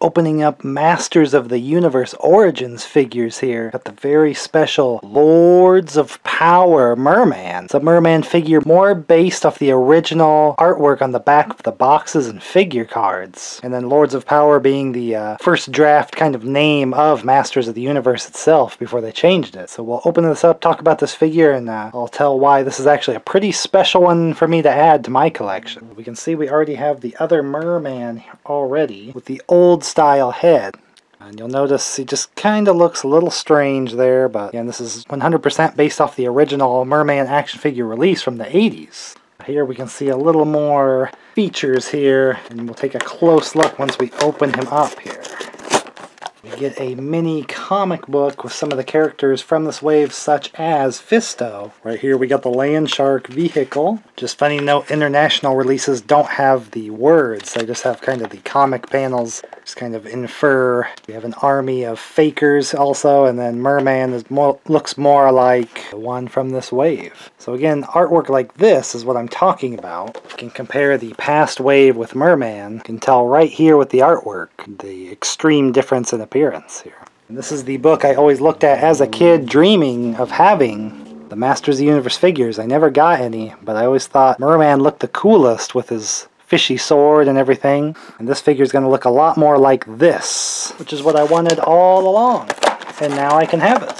opening up Masters of the Universe Origins figures here. Got the very special Lords of Power Merman. It's a Merman figure more based off the original artwork on the back of the boxes and figure cards. And then Lords of Power being the first draft kind of name of Masters of the Universe itself before they changed it. So we'll open this up, talk about this figure, and I'll tell why this is actually a pretty special one for me to add to my collection. We can see we already have the other Merman already with the old style head. And you'll notice he just kind of looks a little strange there, but again, this is 100% based off the original Merman action figure release from the 80s. Here we can see a little more features here, and we'll take a close look once we open him up here. We get a mini comic book with some of the characters from this wave, such as Fisto. Right here we got the Land Shark vehicle. Just funny note, international releases don't have the words. They just have kind of the comic panels, just kind of infer. We have an army of fakers also, and then Merman looks more like the one from this wave. So again, artwork like this is what I'm talking about. You can compare the past wave with Merman. You can tell right here with the artwork, the extreme difference in appearance here. And this is the book I always looked at as a kid, dreaming of having the Masters of the Universe figures. I never got any, but I always thought Merman looked the coolest with his fishy sword and everything. And this figure is going to look a lot more like this, which is what I wanted all along. And now I can have it.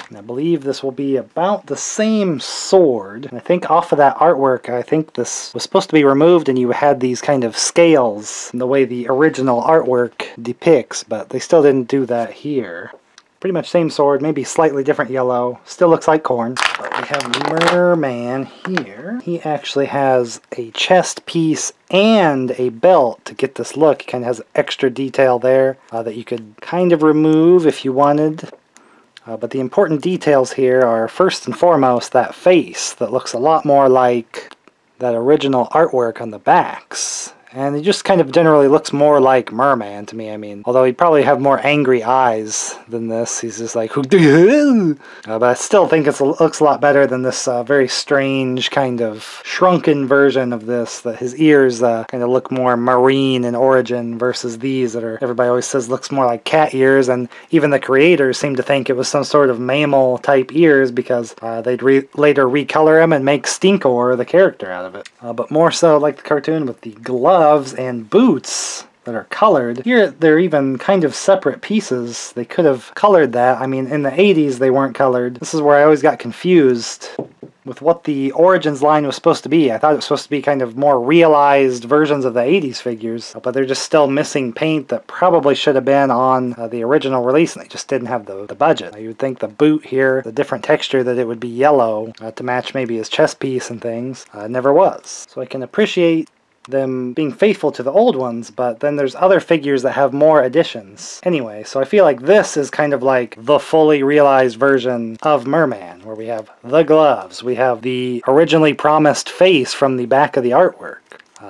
And I believe this will be about the same sword. And I think off of that artwork, I think this was supposed to be removed and you had these kind of scales the way the original artwork depicts, but they still didn't do that here. Pretty much same sword, maybe slightly different yellow. Still looks like corn. But we have Merman here. He actually has a chest piece and a belt to get this look. He kind of has extra detail there that you could kind of remove if you wanted. But the important details here are, first and foremost, that face that looks a lot more like that original artwork on the backs. And he just kind of generally looks more like Merman to me. I mean, although he'd probably have more angry eyes than this. He's just like, but I still think it looks a lot better than this very strange kind of shrunken version of this. That his ears kind of look more marine in origin versus these that are, everybody always says looks more like cat ears. And even the creators seem to think it was some sort of mammal type ears because they'd later recolor him and make Stinkor the character out of it. But more so like the cartoon with the gloves and boots that are colored. Here they're even kind of separate pieces. They could have colored that. I mean, in the 80s they weren't colored. This is where I always got confused with what the Origins line was supposed to be. I thought it was supposed to be kind of more realized versions of the 80s figures, but they're just still missing paint that probably should have been on the original release, and they just didn't have the budget. You would think the boot here, the different texture, that it would be yellow to match maybe his chest piece and things. Never was. So I can appreciate them being faithful to the old ones, but then there's other figures that have more additions. Anyway, so I feel like this is kind of like the fully realized version of Merman, where we have the gloves, we have the originally promised face from the back of the artwork,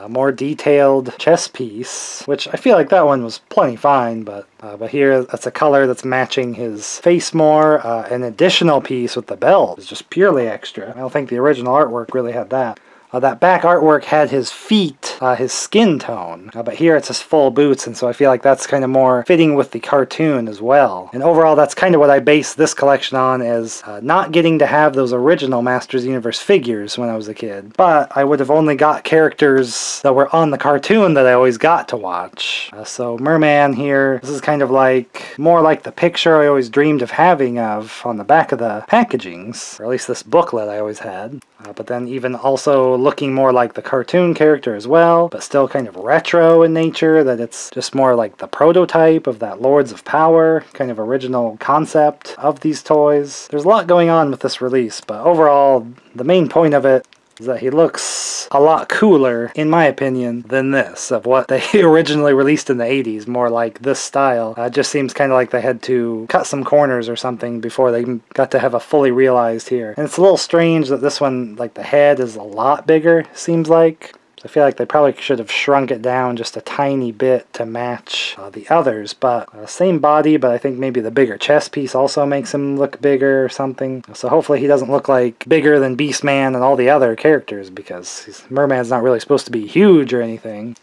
more detailed chest piece, which I feel like that one was plenty fine, but here that's a color that's matching his face more. An additional piece with the belt is just purely extra. I don't think the original artwork really had that. That back artwork had his feet, his skin tone, but here it's his full boots, and so I feel like that's kind of more fitting with the cartoon as well. And overall, that's kind of what I base this collection on, is not getting to have those original Masters of the Universe figures when I was a kid, but I would have only got characters that were on the cartoon that I always got to watch. So Merman here, this is kind of like, more like the picture I always dreamed of having on the back of the packagings, or at least this booklet I always had. But then even also looking more like the cartoon character as well, but still kind of retro in nature, that it's just more like the prototype of that Lords of Power kind of original concept of these toys. There's a lot going on with this release, but overall the main point of it is that he looks a lot cooler, in my opinion, than this, of what they originally released in the 80s, more like this style. It just seems kind of like they had to cut some corners or something before they got to have a fully realized here. And it's a little strange that this one, like the head is a lot bigger, seems like. I feel like they probably should have shrunk it down just a tiny bit to match the others, but same body, but I think maybe the bigger chest piece also makes him look bigger or something. So hopefully he doesn't look like bigger than Beastman and all the other characters, because Merman's not really supposed to be huge or anything.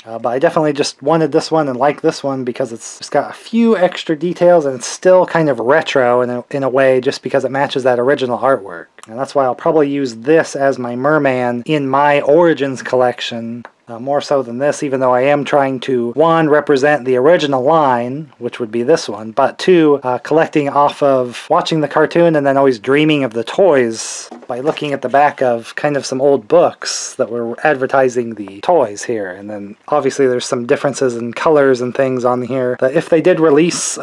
But I definitely just wanted this one and like this one because it's just got a few extra details and it's still kind of retro in a way just because it matches that original artwork. And that's why I'll probably use this as my Merman in my Origins collection. More so than this, even though I am trying to, one, represent the original line, which would be this one, but two, collecting off of watching the cartoon and then always dreaming of the toys by looking at the back of kind of some old books that were advertising the toys here. And then obviously there's some differences in colors and things on here that if they did release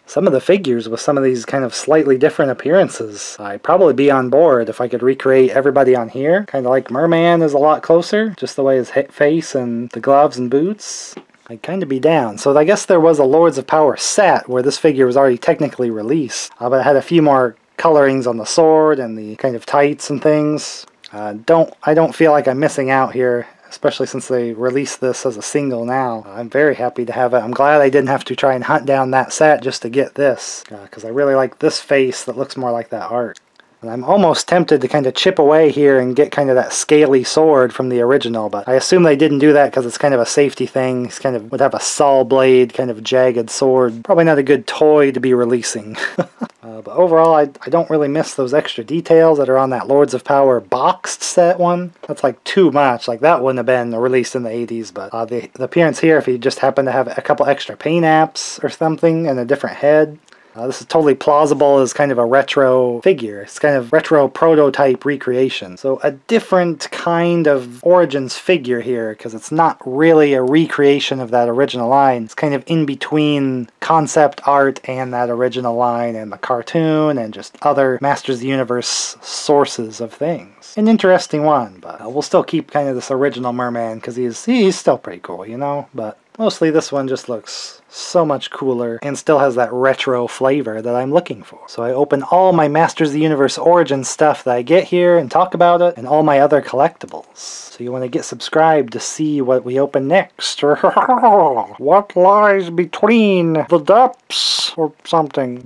some of the figures with some of these kind of slightly different appearances, I'd probably be on board if I could recreate everybody on here. Kind of like Merman is a lot closer, just the way his face and the gloves and boots. I'd kind of be down. So I guess there was a Lords of Power set where this figure was already technically released, but it had a few more colorings on the sword and the kind of tights and things. I don't feel like I'm missing out here, especially since they released this as a single now. I'm very happy to have it. I'm glad I didn't have to try and hunt down that set just to get this, because I really like this face that looks more like that art. And I'm almost tempted to kind of chip away here and get kind of that scaly sword from the original, but I assume they didn't do that because it's kind of a safety thing. It's kind of would have a saw blade, kind of jagged sword. Probably not a good toy to be releasing. But overall, I don't really miss those extra details that are on that Lords of Power boxed set one. That's like too much. Like that wouldn't have been released in the 80s, but the appearance here, if you just happen to have a couple extra paint apps or something and a different head, this is totally plausible as kind of a retro figure. It's kind of retro prototype recreation. So a different kind of Origins figure here, because it's not really a recreation of that original line. It's kind of in between concept art and that original line and the cartoon and just other Masters of the Universe sources of things. An interesting one, but we'll still keep kind of this original Merman because he's still pretty cool, you know? But mostly this one just looks so much cooler and still has that retro flavor that I'm looking for. So I open all my Masters of the Universe Origins stuff that I get here and talk about it, and all my other collectibles. So you want to get subscribed to see what we open next. What lies between the depths or something.